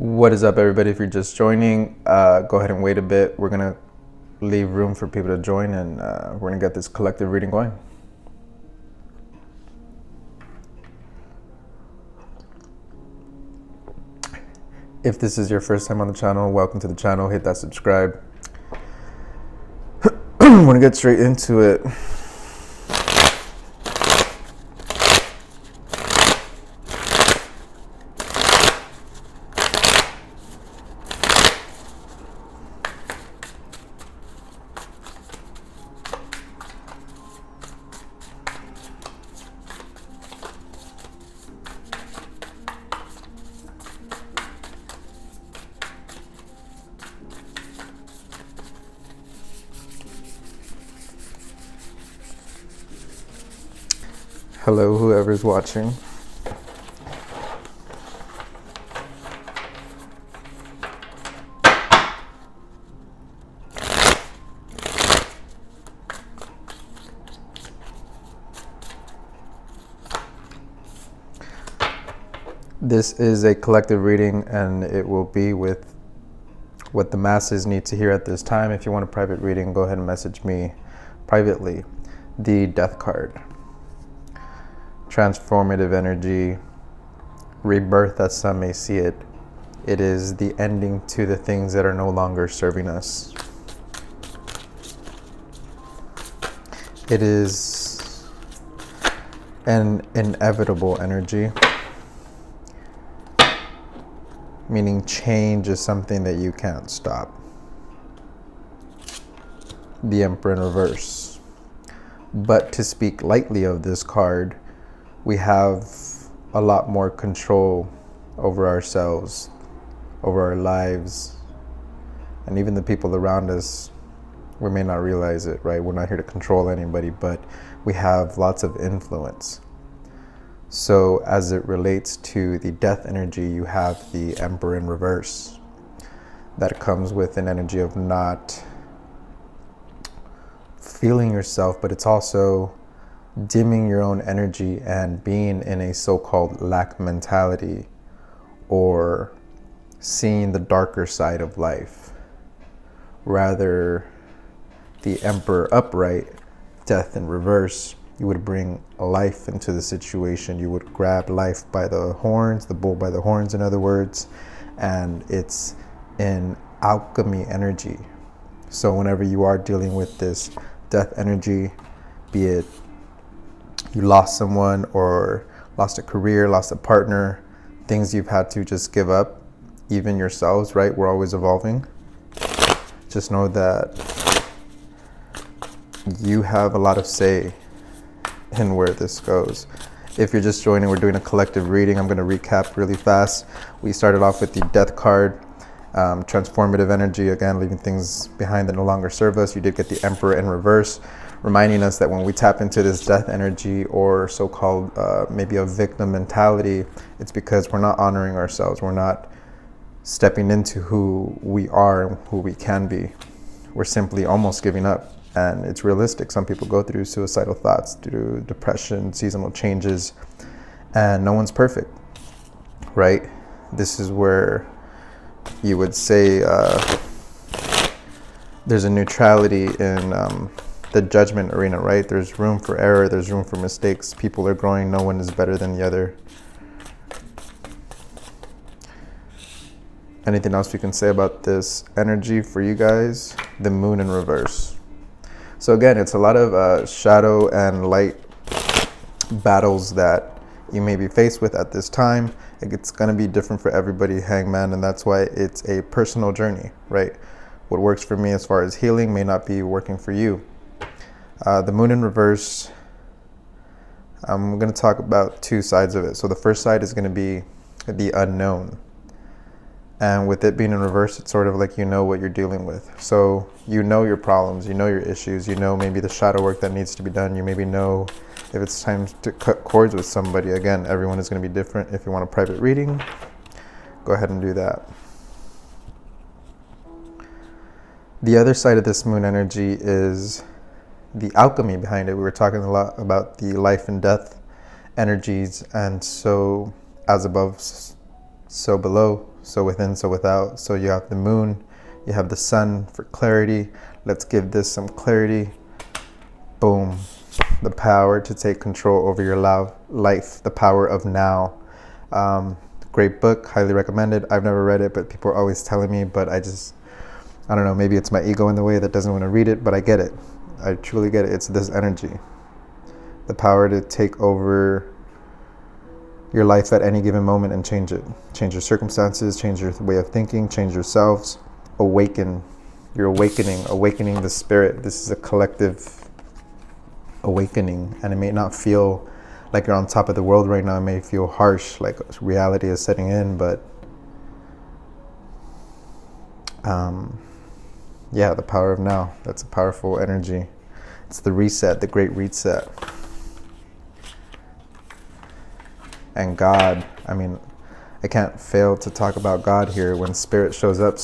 What is up, everybody? If you're just joining, go ahead and wait a bit. We're going to leave room for people to join, and we're going to get this collective reading going. If this is your first time on the channel, welcome to the channel. Hit that subscribe. I want to get straight into it. Hello, whoever's watching. This is a collective reading, and it will be with what the masses need to hear at this time. If you want a private reading, go ahead and message me privately. The Death card. Transformative energy, rebirth as some may see it. It is the ending to the things that are no longer serving us. It is an inevitable energy, meaning change is something that you can't stop. The Emperor in reverse. But to speak lightly of this card, we have a lot more control over ourselves, over our lives, and even the people around us. We may not realize it, right? We're not here to control anybody, but we have lots of influence. So as it relates to the death energy, you have the Emperor in reverse. That comes with an energy of not feeling yourself, but it's also dimming your own energy and being in a so-called lack mentality, or seeing the darker side of life. Rather, the Emperor upright, death in reverse, you would bring life into the situation. You would grab life by the horns, the bull by the horns, in other words, and it's an alchemy energy. So whenever you are dealing with this death energy, be it you lost someone or lost a career, lost a partner, things you've had to just give up, even yourselves, right? We're always evolving. Just know that you have a lot of say in where this goes. If you're just joining, we're doing a collective reading. I'm going to recap really fast. We started off with the Death card, transformative energy, again, leaving things behind that no longer serve us. You did get the Emperor in reverse, reminding us that when we tap into this death energy, or so-called maybe a victim mentality, it's because we're not honoring ourselves. We're not stepping into who we are and who we can be. We're simply almost giving up. And it's realistic. Some people go through suicidal thoughts, through depression, seasonal changes, and no one's perfect, right? This is where you would say there's a neutrality in the judgment arena, right? There's room for error, there's room for mistakes. People are growing, no one is better than the other. Anything else we can say about this energy for you guys? The Moon in reverse. So again, it's a lot of shadow and light battles that you may be faced with at this time. It's going to be different for everybody, Hangman, and that's why it's a personal journey, right? What works for me as far as healing may not be working for you. The Moon in reverse, I'm going to talk about two sides of it. So the first side is going to be the unknown. And with it being in reverse, it's sort of like you know what you're dealing with. So you know your problems, you know your issues, you know maybe the shadow work that needs to be done. You maybe know if it's time to cut cords with somebody. Again, everyone is going to be different. If you want a private reading, go ahead and do that. The other side of this moon energy is the alchemy behind it. We were talking a lot about the life and death energies, and so as above, so below, so within, so without. So you have the moon, you have the sun for clarity. Let's give this some clarity. Boom. The power to take control over your life, the power of now. Great book, highly recommended. I've never read it, but people are always telling me, but I don't know, maybe it's my ego in the way that doesn't want to read it, but I get it. I truly get it. It's this energy. The power to take over your life at any given moment and change it. Change your circumstances, change your way of thinking, change yourselves. Awaken. You're awakening the spirit. This is a collective awakening, and it may not feel like you're on top of the world right now. It may feel harsh, like reality is setting in, but yeah, the power of now. That's a powerful energy. It's the reset, the great reset. And God, I mean, I can't fail to talk about God here. When spirit shows up,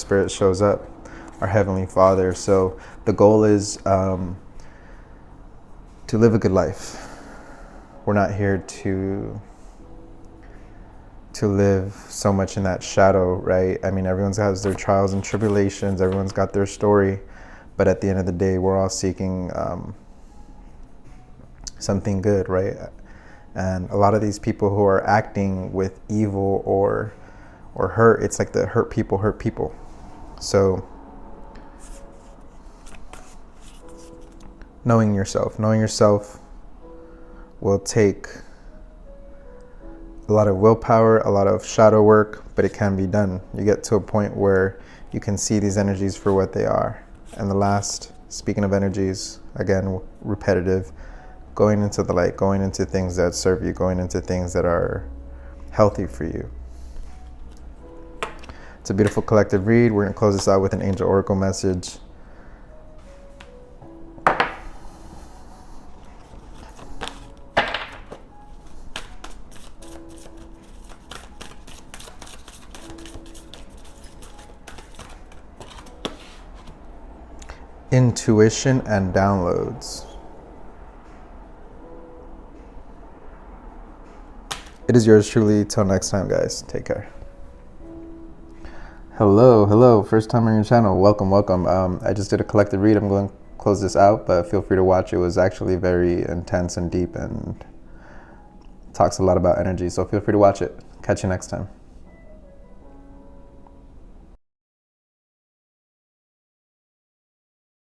our Heavenly Father. So the goal is to live a good life. We're not here to live so much in that shadow, right? I mean, everyone's has their trials and tribulations. Everyone's got their story. But at the end of the day, we're all seeking something good, right? And a lot of these people who are acting with evil or hurt, it's like the hurt people. So knowing yourself will take a lot of willpower, a lot of shadow work, but it can be done. You get to a point where you can see these energies for what they are. And the last, speaking of energies, again, repetitive, going into the light, going into things that serve you, going into things that are healthy for you. It's a beautiful collective read. We're going to close this out with an angel oracle message. Intuition and downloads. It is yours truly. Till next time, guys. Take care. Hello. First time on your channel. Welcome. I just did a collective read. I'm going to close this out, but feel free to watch. It was actually very intense and deep and talks a lot about energy. So feel free to watch it. Catch you next time.